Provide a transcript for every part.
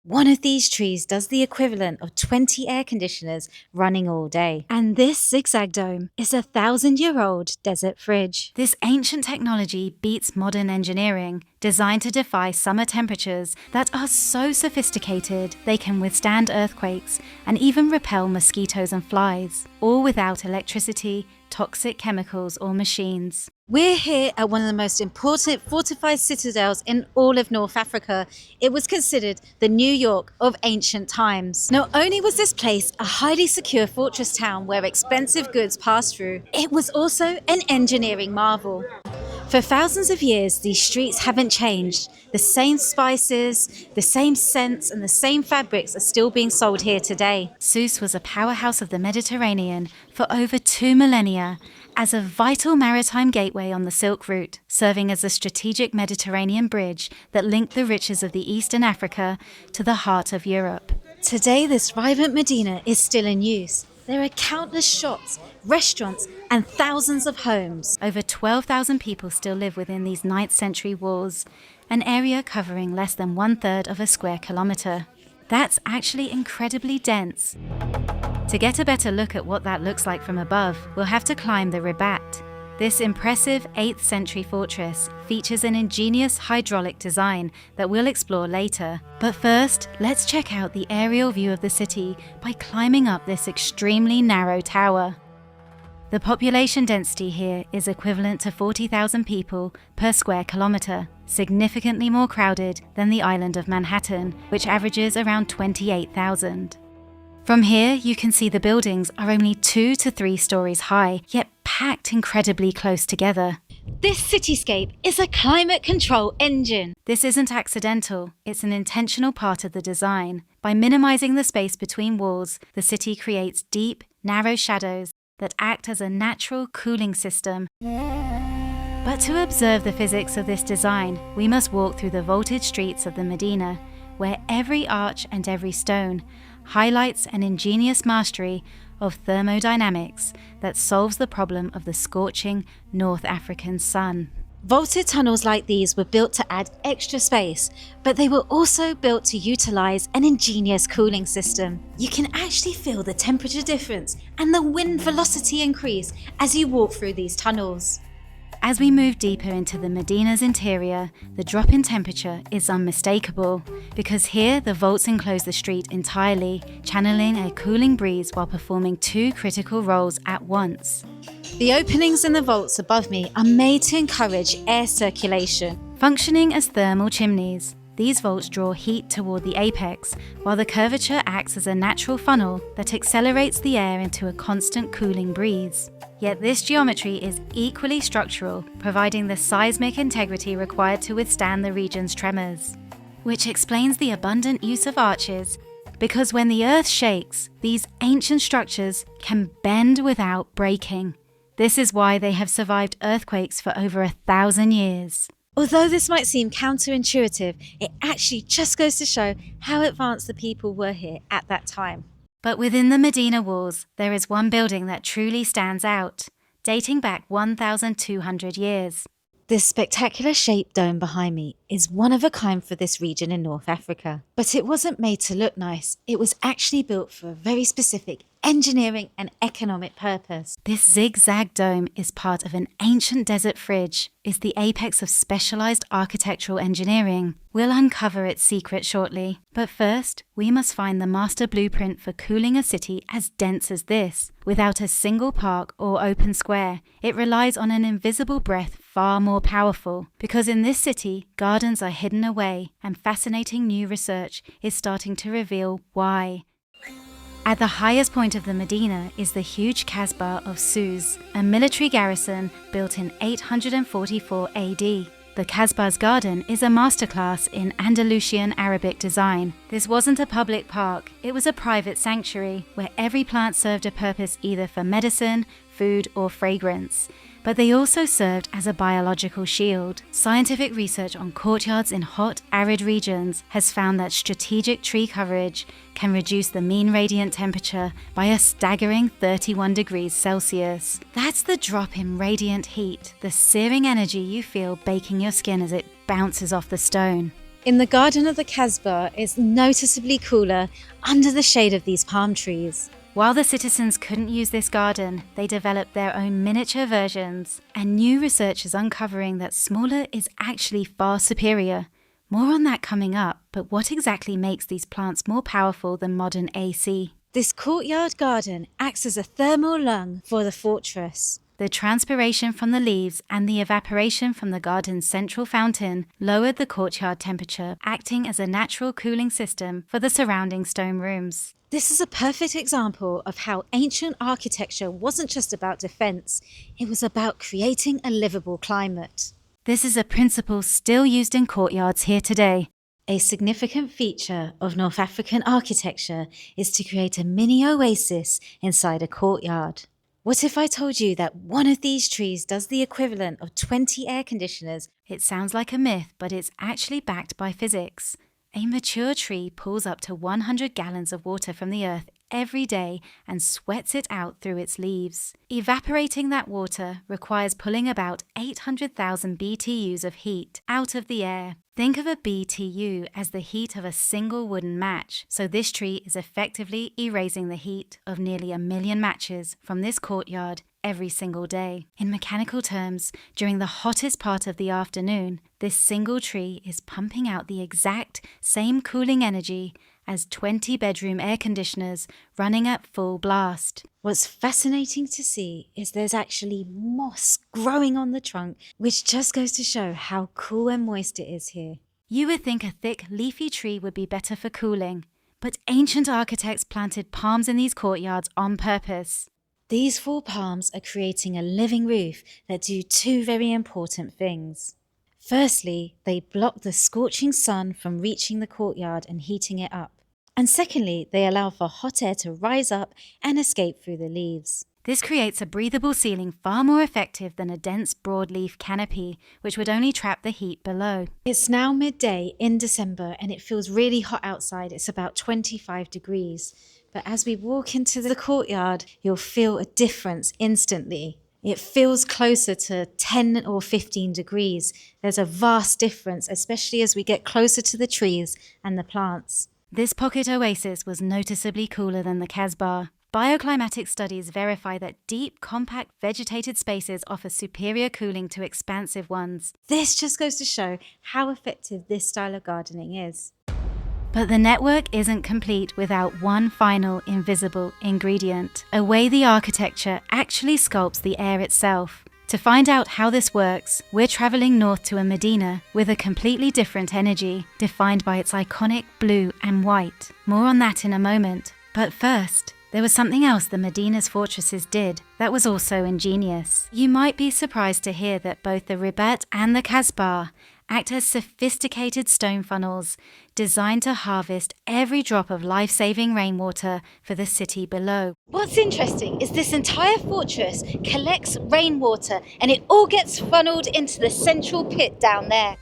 One of these trees does the equivalent of 20 air conditioners running all day. And this zigzag dome is a 1,000-year-old desert fridge. This ancient technology beats modern engineering, designed to defy summer temperatures that are so sophisticated they can withstand earthquakes and even repel mosquitoes and flies, all without electricity, toxic chemicals, or machines. We're here at one of the most important fortified citadels in all of North Africa. It was considered the New York of ancient times. Not only was this place a highly secure fortress town where expensive goods passed through, it was also an engineering marvel. For thousands of years, these streets haven't changed. The same spices, the same scents, and the same fabrics are still being sold here today. Sousse was a powerhouse of the Mediterranean for over 2 millennia as a vital maritime gateway on the Silk Route, serving as a strategic Mediterranean bridge that linked the riches of the East and Africa to the heart of Europe. Today, this vibrant Medina is still in use. There are countless shops, restaurants, and thousands of homes. Over 12,000 people still live within these 9th century walls, an area covering less than 1/3 of a square kilometre. That's actually incredibly dense. To get a better look at what that looks like from above, we'll have to climb the Ribat. This impressive 8th century fortress features an ingenious hydraulic design that we'll explore later. But first, let's check out the aerial view of the city by climbing up this extremely narrow tower. The population density here is equivalent to 40,000 people per square kilometre, significantly more crowded than the island of Manhattan, which averages around 28,000. From here, you can see the buildings are only 2 to 3 stories high, yet packed incredibly close together. This cityscape is a climate control engine. This isn't accidental, it's an intentional part of the design. By minimizing the space between walls, the city creates deep, narrow shadows that act as a natural cooling system. But to observe the physics of this design, we must walk through the vaulted streets of the Medina, where every arch and every stone highlights an ingenious mastery of thermodynamics that solves the problem of the scorching North African sun. Vaulted tunnels like these were built to add extra space, but they were also built to utilize an ingenious cooling system. You can actually feel the temperature difference and the wind velocity increase as you walk through these tunnels. As we move deeper into the Medina's interior, the drop in temperature is unmistakable, because here the vaults enclose the street entirely, channeling a cooling breeze while performing 2 critical roles at once. The openings in the vaults above me are made to encourage air circulation. Functioning as thermal chimneys, these vaults draw heat toward the apex, while the curvature acts as a natural funnel that accelerates the air into a constant cooling breeze. Yet this geometry is equally structural, providing the seismic integrity required to withstand the region's tremors. Which explains the abundant use of arches, because when the earth shakes, these ancient structures can bend without breaking. This is why they have survived earthquakes for over 1,000 years. Although this might seem counterintuitive, it actually just goes to show how advanced the people were here at that time. But within the Medina walls, there is one building that truly stands out, dating back 1,200 years. This spectacular shaped dome behind me is one of a kind for this region in North Africa. But it wasn't made to look nice, it was actually built for a very specific engineering and economic purpose. This zigzag dome is part of an ancient desert fridge, is the apex of specialized architectural engineering. We'll uncover its secret shortly. But first, we must find the master blueprint for cooling a city as dense as this. Without a single park or open square, it relies on an invisible breath far more powerful. Because in this city, gardens are hidden away, and fascinating new research is starting to reveal why. At the highest point of the Medina is the huge Kasbah of Sousse, a military garrison built in 844 AD. The Kasbah's garden is a masterclass in Andalusian Arabic design. This wasn't a public park, it was a private sanctuary where every plant served a purpose either for medicine, food, or fragrance. But they also served as a biological shield. Scientific research on courtyards in hot, arid regions has found that strategic tree coverage can reduce the mean radiant temperature by a staggering 31 degrees Celsius. That's the drop in radiant heat, the searing energy you feel baking your skin as it bounces off the stone. In the garden of the Casbah, it's noticeably cooler under the shade of these palm trees. While the citizens couldn't use this garden, they developed their own miniature versions, and new research is uncovering that smaller is actually far superior. More on that coming up, but what exactly makes these plants more powerful than modern AC? This courtyard garden acts as a thermal lung for the fortress. The transpiration from the leaves and the evaporation from the garden's central fountain lowered the courtyard temperature, acting as a natural cooling system for the surrounding stone rooms. This is a perfect example of how ancient architecture wasn't just about defense, it was about creating a livable climate. This is a principle still used in courtyards here today. A significant feature of North African architecture is to create a mini oasis inside a courtyard. What if I told you that one of these trees does the equivalent of 20 air conditioners? It sounds like a myth, but it's actually backed by physics. A mature tree pulls up to 100 gallons of water from the earth every day and sweats it out through its leaves. Evaporating that water requires pulling about 800,000 BTUs of heat out of the air. Think of a BTU as the heat of a single wooden match, so this tree is effectively erasing the heat of nearly 1 million matches from this courtyard every single day. In mechanical terms, during the hottest part of the afternoon, this single tree is pumping out the exact same cooling energy as 20 bedroom air conditioners running at full blast. What's fascinating to see is there's actually moss growing on the trunk, which just goes to show how cool and moist it is here. You would think a thick, leafy tree would be better for cooling, but ancient architects planted palms in these courtyards on purpose. These 4 palms are creating a living roof that do 2 very important things. Firstly, they block the scorching sun from reaching the courtyard and heating it up. And secondly, they allow for hot air to rise up and escape through the leaves. This creates a breathable ceiling far more effective than a dense broadleaf canopy, which would only trap the heat below. It's now midday in December and it feels really hot outside. It's about 25 degrees. But as we walk into the courtyard, you'll feel a difference instantly. It feels closer to 10 or 15 degrees. There's a vast difference, especially as we get closer to the trees and the plants. This pocket oasis was noticeably cooler than the Casbah. Bioclimatic studies verify that deep, compact, vegetated spaces offer superior cooling to expansive ones. This just goes to show how effective this style of gardening is. But the network isn't complete without one final invisible ingredient, a way the architecture actually sculpts the air itself. To find out how this works, we're traveling north to a medina with a completely different energy, defined by its iconic blue and white. More on that in a moment. But first, there was something else the Medina's fortresses did that was also ingenious. You might be surprised to hear that both the Ribat and the Casbah act as sophisticated stone funnels designed to harvest every drop of life-saving rainwater for the city below. What's interesting is this entire fortress collects rainwater and it all gets funneled into the central pit down there.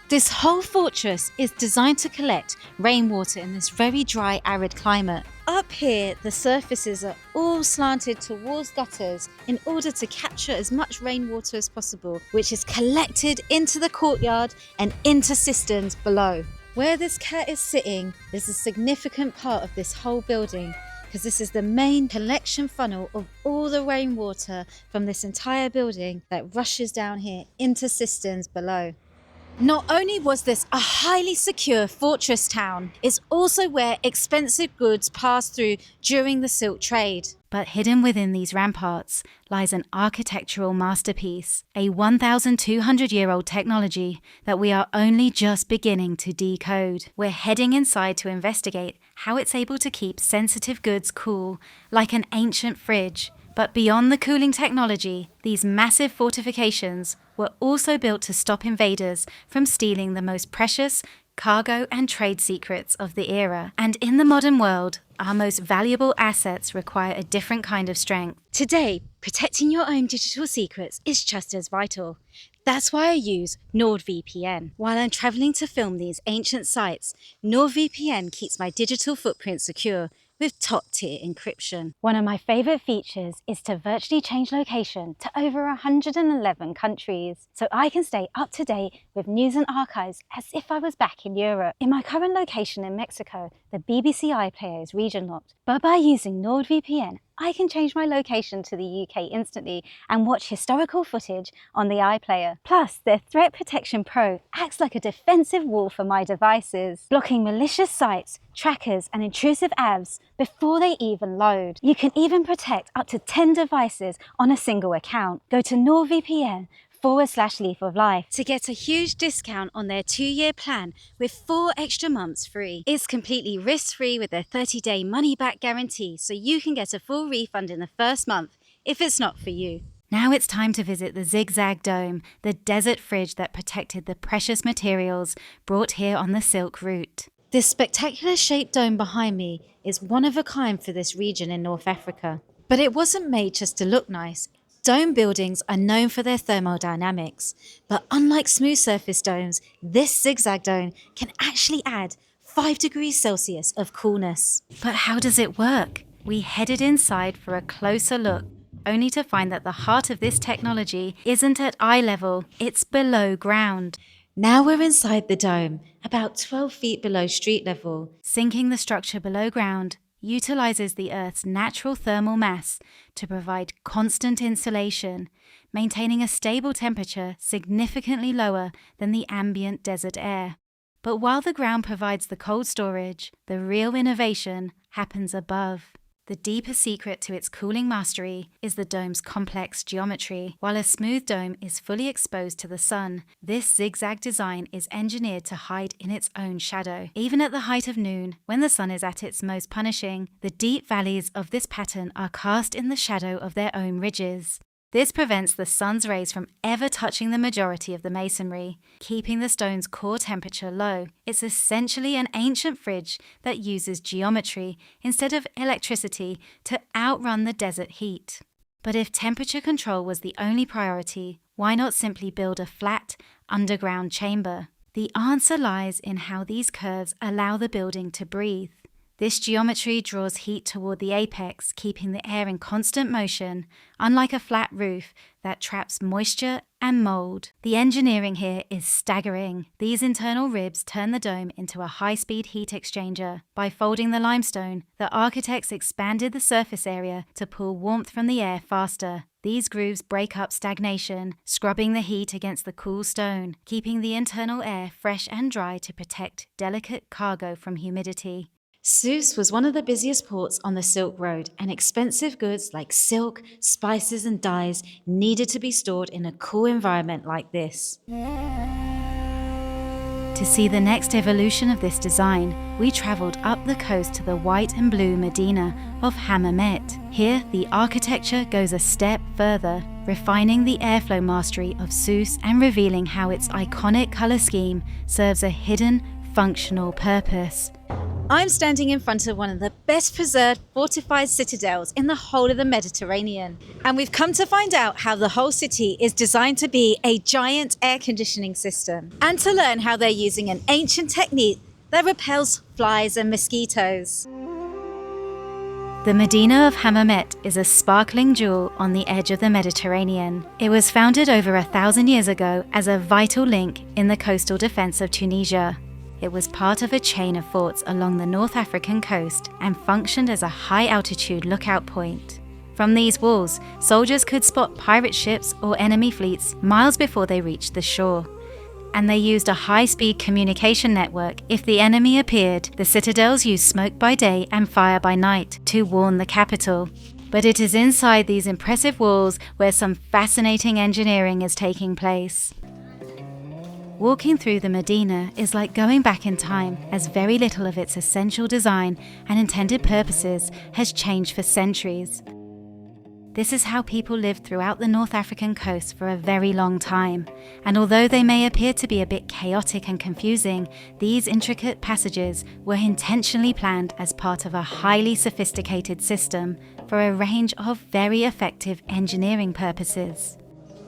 This whole fortress is designed to collect rainwater in this very dry, arid climate. Up here, the surfaces are all slanted towards gutters in order to capture as much rainwater as possible, which is collected into the courtyard and into cisterns below. Where this cat is sitting is a significant part of this whole building, because this is the main collection funnel of all the rainwater from this entire building that rushes down here into cisterns below. Not only was this a highly secure fortress town, it's also where expensive goods passed through during the silk trade. But hidden within these ramparts lies an architectural masterpiece, a 1,200-year-old technology that we are only just beginning to decode. We're heading inside to investigate how it's able to keep sensitive goods cool, like an ancient fridge. But beyond the cooling technology, these massive fortifications were also built to stop invaders from stealing the most precious cargo and trade secrets of the era. And in the modern world, our most valuable assets require a different kind of strength. Today, protecting your own digital secrets is just as vital. That's why I use NordVPN. While I'm traveling to film these ancient sites, NordVPN keeps my digital footprint secure, with top-tier encryption. One of my favourite features is to virtually change location to over 111 countries, so I can stay up to date with news and archives as if I was back in Europe. In my current location in Mexico, the BBC iPlayer is region locked, but by using NordVPN, I can change my location to the UK instantly and watch historical footage on the iPlayer. Plus, their Threat Protection Pro acts like a defensive wall for my devices, blocking malicious sites, trackers and intrusive apps before they even load. You can even protect up to 10 devices on a single account. Go to NordVPN/Leaf of Life to get a huge discount on their 2-year plan with 4 extra months free. It's completely risk-free with their 30-day money-back guarantee, so you can get a full refund in the first month if it's not for you. Now it's time to visit the Zigzag Dome, the desert fridge that protected the precious materials brought here on the Silk Route. This spectacular shaped dome behind me is one of a kind for this region in North Africa. But it wasn't made just to look nice. Dome buildings are known for their thermodynamics, but unlike smooth surface domes, this zigzag dome can actually add 5 degrees Celsius of coolness. But how does it work? We headed inside for a closer look, only to find that the heart of this technology isn't at eye level, it's below ground. Now we're inside the dome, about 12 feet below street level. Sinking the structure below ground utilizes the Earth's natural thermal mass to provide constant insulation, maintaining a stable temperature significantly lower than the ambient desert air. But while the ground provides the cold storage, the real innovation happens above. The deeper secret to its cooling mastery is the dome's complex geometry. While a smooth dome is fully exposed to the sun, this zigzag design is engineered to hide in its own shadow. Even at the height of noon, when the sun is at its most punishing, the deep valleys of this pattern are cast in the shadow of their own ridges. This prevents the sun's rays from ever touching the majority of the masonry, keeping the stone's core temperature low. It's essentially an ancient fridge that uses geometry instead of electricity to outrun the desert heat. But if temperature control was the only priority, why not simply build a flat, underground chamber? The answer lies in how these curves allow the building to breathe. This geometry draws heat toward the apex, keeping the air in constant motion, unlike a flat roof that traps moisture and mold. The engineering here is staggering. These internal ribs turn the dome into a high-speed heat exchanger. By folding the limestone, the architects expanded the surface area to pull warmth from the air faster. These grooves break up stagnation, scrubbing the heat against the cool stone, keeping the internal air fresh and dry to protect delicate cargo from humidity. Sousse was one of the busiest ports on the Silk Road, and expensive goods like silk, spices and dyes needed to be stored in a cool environment like this. To see the next evolution of this design, we travelled up the coast to the white and blue Medina of Hammamet. Here, the architecture goes a step further, refining the airflow mastery of Sousse and revealing how its iconic colour scheme serves a hidden, functional purpose. I'm standing in front of one of the best preserved fortified citadels in the whole of the Mediterranean. And we've come to find out how the whole city is designed to be a giant air conditioning system, and to learn how they're using an ancient technique that repels flies and mosquitoes. The Medina of Hammamet is a sparkling jewel on the edge of the Mediterranean. It was founded over 1,000 years ago as a vital link in the coastal defense of Tunisia. It was part of a chain of forts along the North African coast and functioned as a high-altitude lookout point. From these walls, soldiers could spot pirate ships or enemy fleets miles before they reached the shore. And they used a high-speed communication network if the enemy appeared. The citadels used smoke by day and fire by night to warn the capital. But it is inside these impressive walls where some fascinating engineering is taking place. Walking through the Medina is like going back in time, as very little of its essential design and intended purposes has changed for centuries. This is how people lived throughout the North African coast for a very long time, and although they may appear to be a bit chaotic and confusing, these intricate passages were intentionally planned as part of a highly sophisticated system for a range of very effective engineering purposes.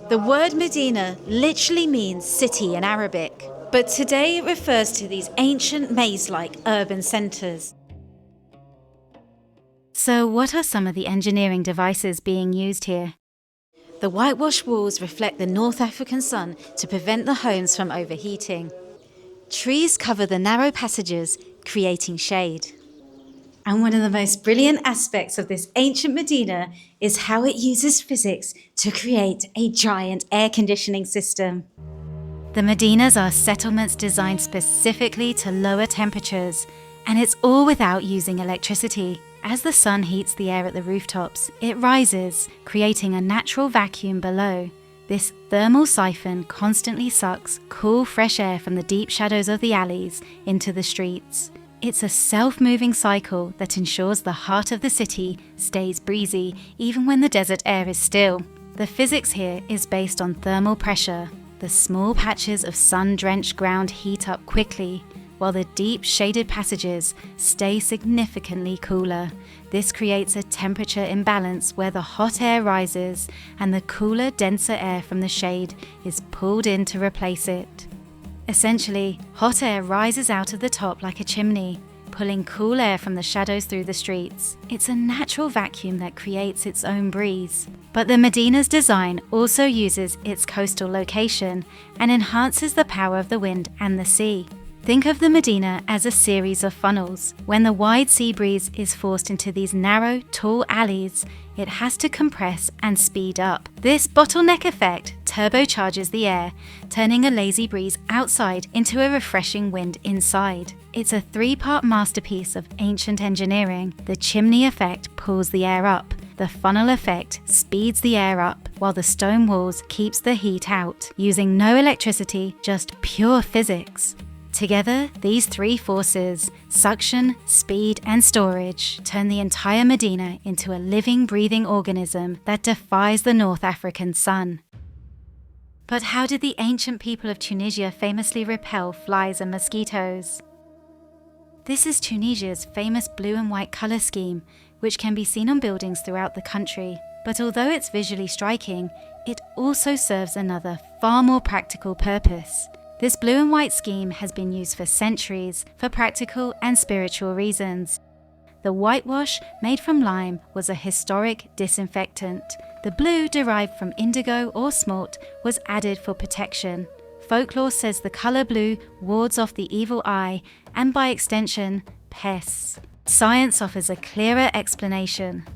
The word Medina literally means city in Arabic, but today it refers to these ancient maze-like urban centres. So what are some of the engineering devices being used here? The whitewashed walls reflect the North African sun to prevent the homes from overheating. Trees cover the narrow passages, creating shade. And one of the most brilliant aspects of this ancient Medina is how it uses physics to create a giant air conditioning system. The Medinas are settlements designed specifically to lower temperatures, and it's all without using electricity. As the sun heats the air at the rooftops, it rises, creating a natural vacuum below. This thermal siphon constantly sucks cool, fresh air from the deep shadows of the alleys into the streets. It's a self-moving cycle that ensures the heart of the city stays breezy even when the desert air is still. The physics here is based on thermal pressure. The small patches of sun-drenched ground heat up quickly, while the deep shaded passages stay significantly cooler. This creates a temperature imbalance where the hot air rises and the cooler, denser air from the shade is pulled in to replace it. Essentially, hot air rises out of the top like a chimney, pulling cool air from the shadows through the streets. It's a natural vacuum that creates its own breeze. But the Medina's design also uses its coastal location and enhances the power of the wind and the sea. Think of the Medina as a series of funnels. When the wide sea breeze is forced into these narrow, tall alleys, it has to compress and speed up. This bottleneck effect turbocharges the air, turning a lazy breeze outside into a refreshing wind inside. It's a three-part masterpiece of ancient engineering. The chimney effect pulls the air up. The funnel effect speeds the air up, while the stone walls keeps the heat out, using no electricity, just pure physics. Together, these three forces, suction, speed, and storage, turn the entire Medina into a living, breathing organism that defies the North African sun. But how did the ancient people of Tunisia famously repel flies and mosquitoes? This is Tunisia's famous blue and white colour scheme, which can be seen on buildings throughout the country. But although it's visually striking, it also serves another, far more practical purpose. This blue and white scheme has been used for centuries for practical and spiritual reasons. The whitewash, made from lime, was a historic disinfectant. The blue, derived from indigo or smalt, was added for protection. Folklore says the colour blue wards off the evil eye and, by extension, pests. Science offers a clearer explanation.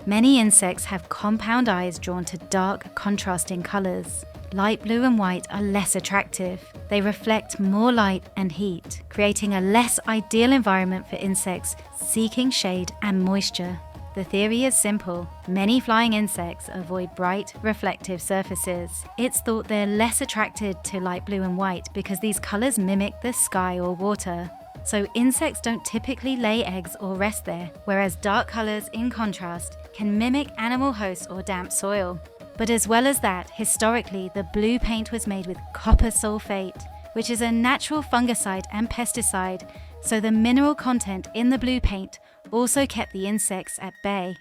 Many insects have compound eyes drawn to dark, contrasting colours. Light blue and white are less attractive. They reflect more light and heat, creating a less ideal environment for insects seeking shade and moisture. The theory is simple. Many flying insects avoid bright, reflective surfaces. It's thought they're less attracted to light blue and white because these colours mimic the sky or water. So insects don't typically lay eggs or rest there, whereas dark colours, in contrast, can mimic animal hosts or damp soil. But as well as that, historically, the blue paint was made with copper sulfate, which is a natural fungicide and pesticide, so the mineral content in the blue paint also kept the insects at bay.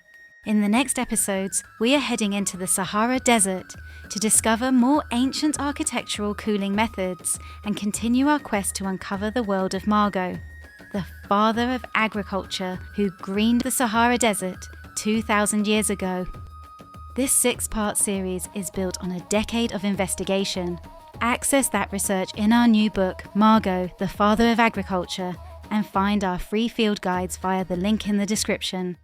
In the next episodes, we are heading into the Sahara Desert to discover more ancient architectural cooling methods and continue our quest to uncover the world of Margot, the father of agriculture who greened the Sahara Desert 2,000 years ago. This 6-part series is built on a decade of investigation. Access that research in our new book, Margot, the Father of Agriculture, and find our free field guides via the link in the description.